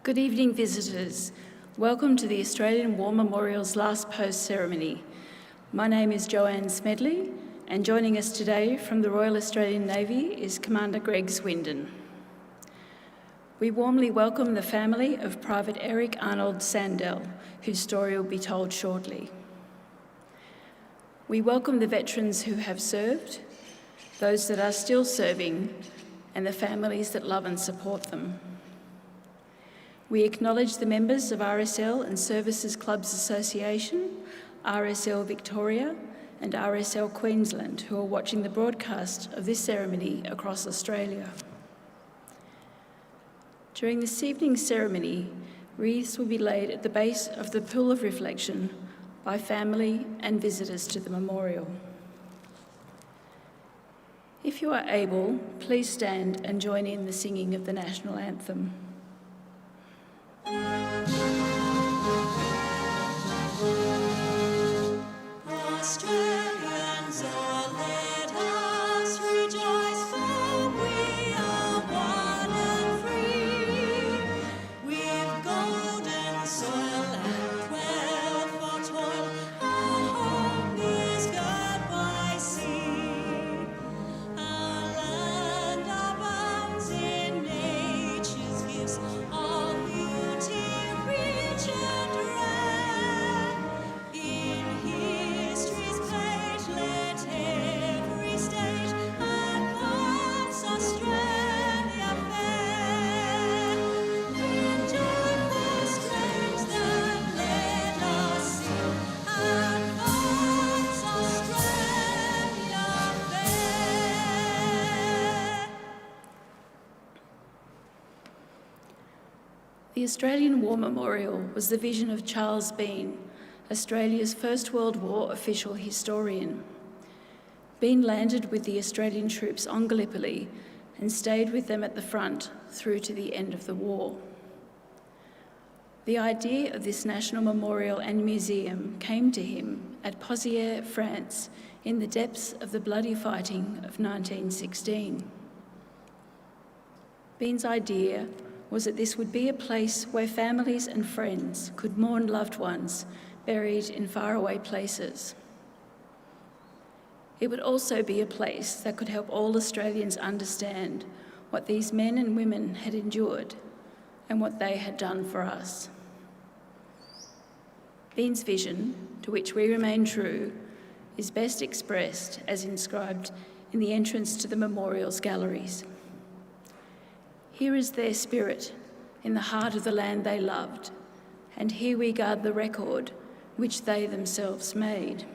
Good evening, visitors. Welcome to the Australian War Memorial's last post ceremony. My name is Joanne Smedley, and joining us today from the Royal Australian Navy is Commander Greg Swindon. We warmly welcome the family of Private Eric Arnold Sandell, whose story will be told shortly. We welcome the veterans who have served, those that are still serving, and the families that love and support them. We acknowledge the members of RSL and Services Clubs Association, RSL Victoria and RSL Queensland who are watching the broadcast of this ceremony across Australia. During this evening's ceremony, wreaths will be laid at the base of the Pool of Reflection by family and visitors to the memorial. If you are able, please stand and join in the singing of the national anthem. Australians, oh, let us rejoice, for we are one and free. We've golden soil and wealth for toil, our home is girt by sea. Our land abounds in nature's gifts, all beauty rich and rare. In history's page, let every stage advance Australia fair. In joyful strains that let us sing, advance Australia fair. The Australian War Memorial was the vision of Charles Bean, Australia's First World War official historian. Bean landed with the Australian troops on Gallipoli and stayed with them at the front through to the end of the war. The idea of this national memorial and museum came to him at Pozières, France, in the depths of the bloody fighting of 1916. Bean's idea was that this would be a place where families and friends could mourn loved ones buried in faraway places. It would also be a place that could help all Australians understand what these men and women had endured and what they had done for us. Bean's vision, to which we remain true, is best expressed as inscribed in the entrance to the memorial's galleries. Here is their spirit in the heart of the land they loved, and here we guard the record which they themselves made.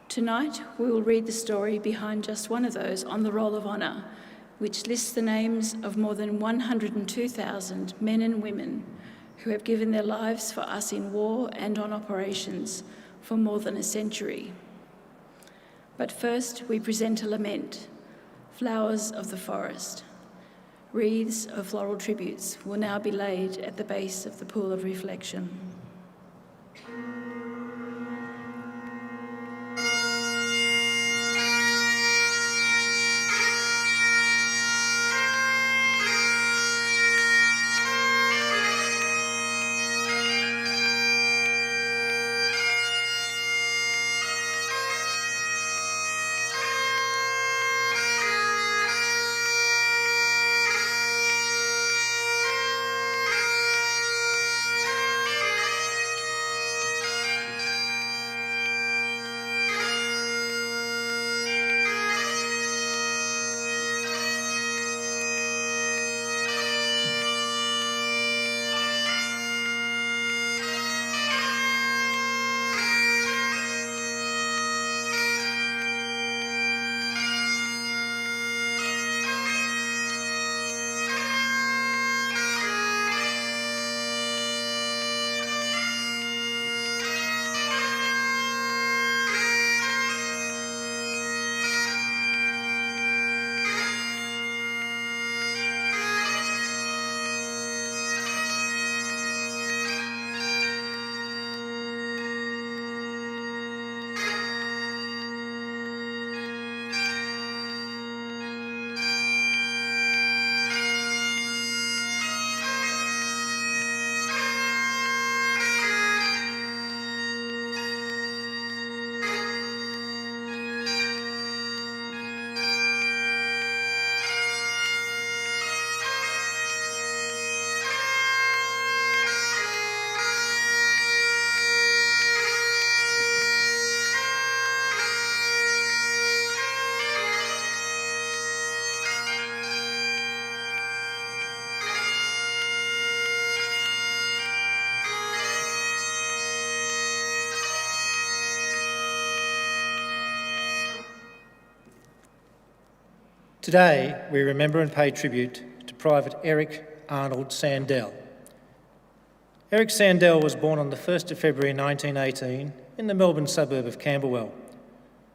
Tonight, we will read the story behind just one of those on the Roll of Honour, which lists the names of more than 102,000 men and women who have given their lives for us in war and on operations for more than a century. But first, we present a lament, Flowers of the Forest. Wreaths of floral tributes will now be laid at the base of the Pool of Reflection. Today, we remember and pay tribute to Private Eric Arnold Sandell. Eric Sandell was born on the 1st of February 1918 in the Melbourne suburb of Camberwell.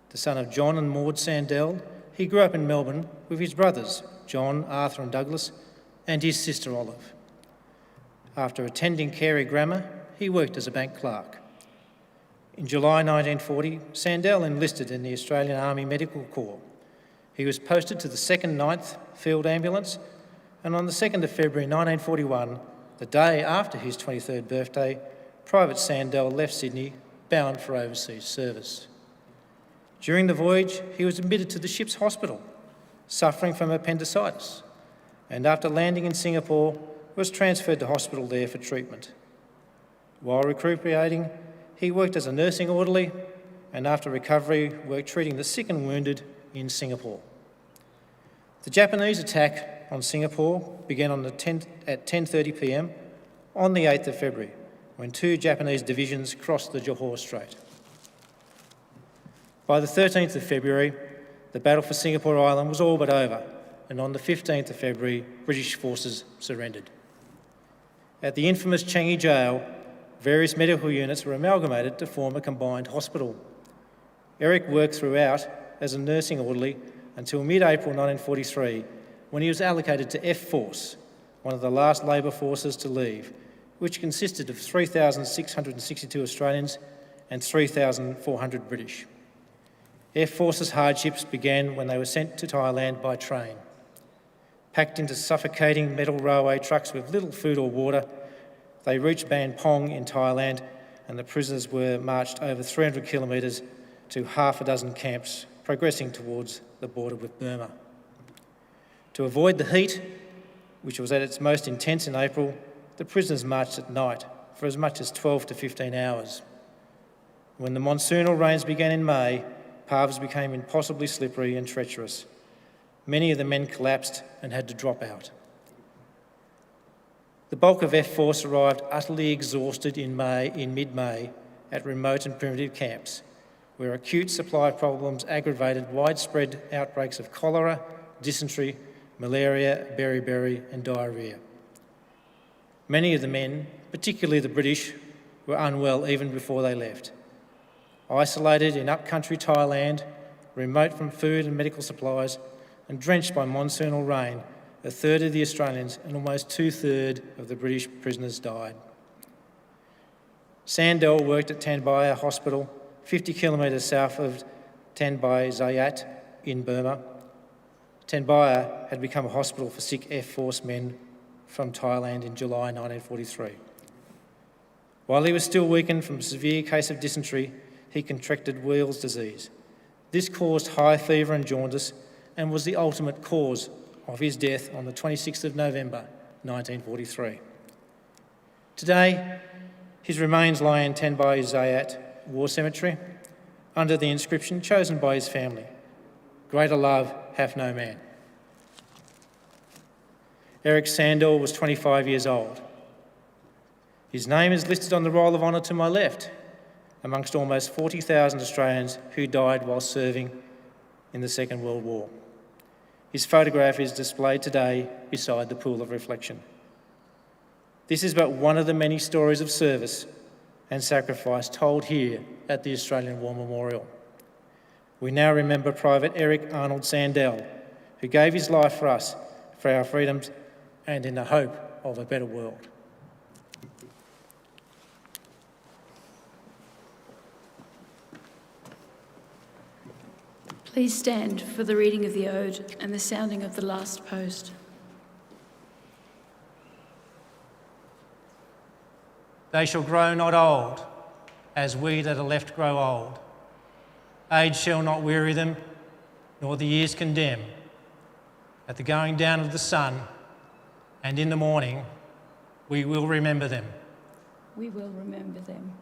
The son of John and Maud Sandell, he grew up in Melbourne with his brothers, John, Arthur and Douglas, and his sister Olive. After attending Carey Grammar, he worked as a bank clerk. In July 1940, Sandell enlisted in the Australian Army Medical Corps. He was posted to the 2nd 9th Field Ambulance, and on the 2nd of February 1941, the day after his 23rd birthday, Private Sandell left Sydney, bound for overseas service. During the voyage, he was admitted to the ship's hospital, suffering from appendicitis, and after landing in Singapore, was transferred to hospital there for treatment. While recuperating, he worked as a nursing orderly, and after recovery, worked treating the sick and wounded in Singapore. The Japanese attack on Singapore began at 10:30 p.m. on the 8th of February, when 2 Japanese divisions crossed the Johor Strait. By the 13th of February, the battle for Singapore Island was all but over, and on the 15th of February, British forces surrendered. At the infamous Changi Jail, various medical units were amalgamated to form a combined hospital. Eric worked throughout as a nursing orderly until mid-April 1943, when he was allocated to F Force, one of the last Labor forces to leave, which consisted of 3,662 Australians and 3,400 British. F Force's hardships began when they were sent to Thailand by train. Packed into suffocating metal railway trucks with little food or water, they reached Ban Pong in Thailand, and the prisoners were marched over 300 kilometres to half a dozen camps, progressing towards the border with Burma. To avoid the heat, which was at its most intense in April, the prisoners marched at night for as much as 12 to 15 hours. When the monsoonal rains began in May, paths became impossibly slippery and treacherous. Many of the men collapsed and had to drop out. The bulk of F Force arrived utterly exhausted in mid-May at remote and primitive camps, where acute supply problems aggravated widespread outbreaks of cholera, dysentery, malaria, beriberi and diarrhoea. Many of the men, particularly the British, were unwell even before they left. Isolated in upcountry Thailand, remote from food and medical supplies, and drenched by monsoonal rain, a third of the Australians and almost 2/3 of the British prisoners died. Sandell worked at Tanbaya Hospital, 50 kilometres south of Tanbai Zayat in Burma. Tanbaya had become a hospital for sick F Force men from Thailand in July 1943. While he was still weakened from a severe case of dysentery, he contracted Weil's disease. This caused high fever and jaundice and was the ultimate cause of his death on the 26th of November 1943. Today, his remains lie in Tanbai Zayat War Cemetery under the inscription chosen by his family, "Greater love hath no man." Eric Sandell was 25 years old. His name is listed on the Roll of Honour to my left, amongst almost 40,000 Australians who died while serving in the Second World War. His photograph is displayed today beside the pool of reflection. This is but one of the many stories of service and sacrifice told here at the Australian War Memorial. We now remember Private Eric Arnold Sandell, who gave his life for us, for our freedoms, and in the hope of a better world. Please stand for the reading of the Ode and the sounding of the last post. They shall grow not old, as we that are left grow old. Age shall not weary them, nor the years condemn. At the going down of the sun, and in the morning, we will remember them. We will remember them.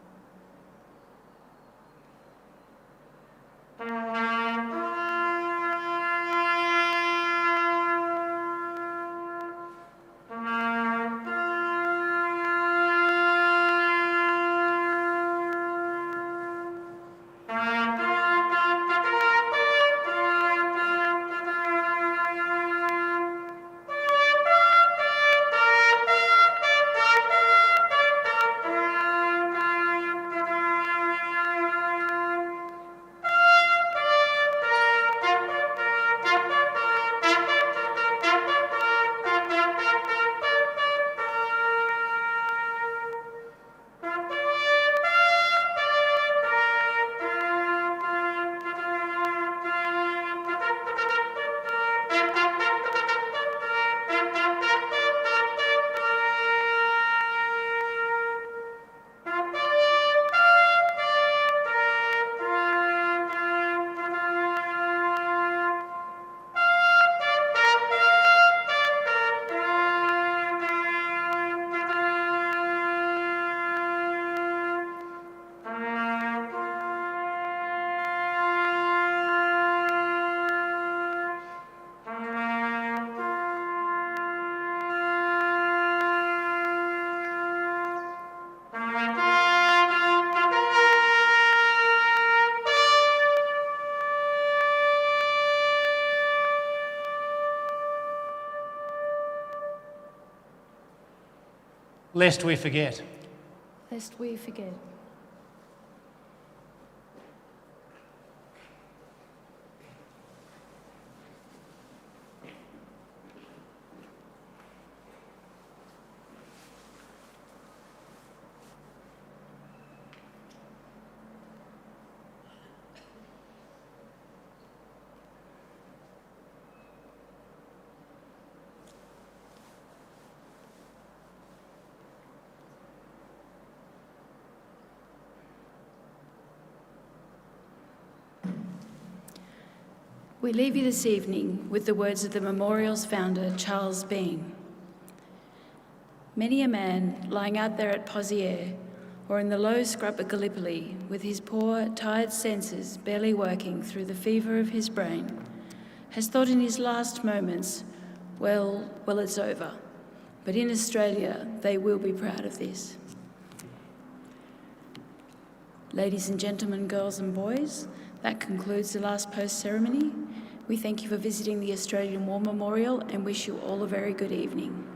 lest we forget. Lest we forget. We leave you this evening with the words of the memorial's founder, Charles Bean. Many a man lying out there at Pozières or in the low scrub at Gallipoli with his poor, tired senses barely working through the fever of his brain has thought in his last moments, well, it's over. But in Australia, they will be proud of this. Ladies and gentlemen, girls and boys, that concludes the last post ceremony. We thank you for visiting the Australian War Memorial and wish you all a very good evening.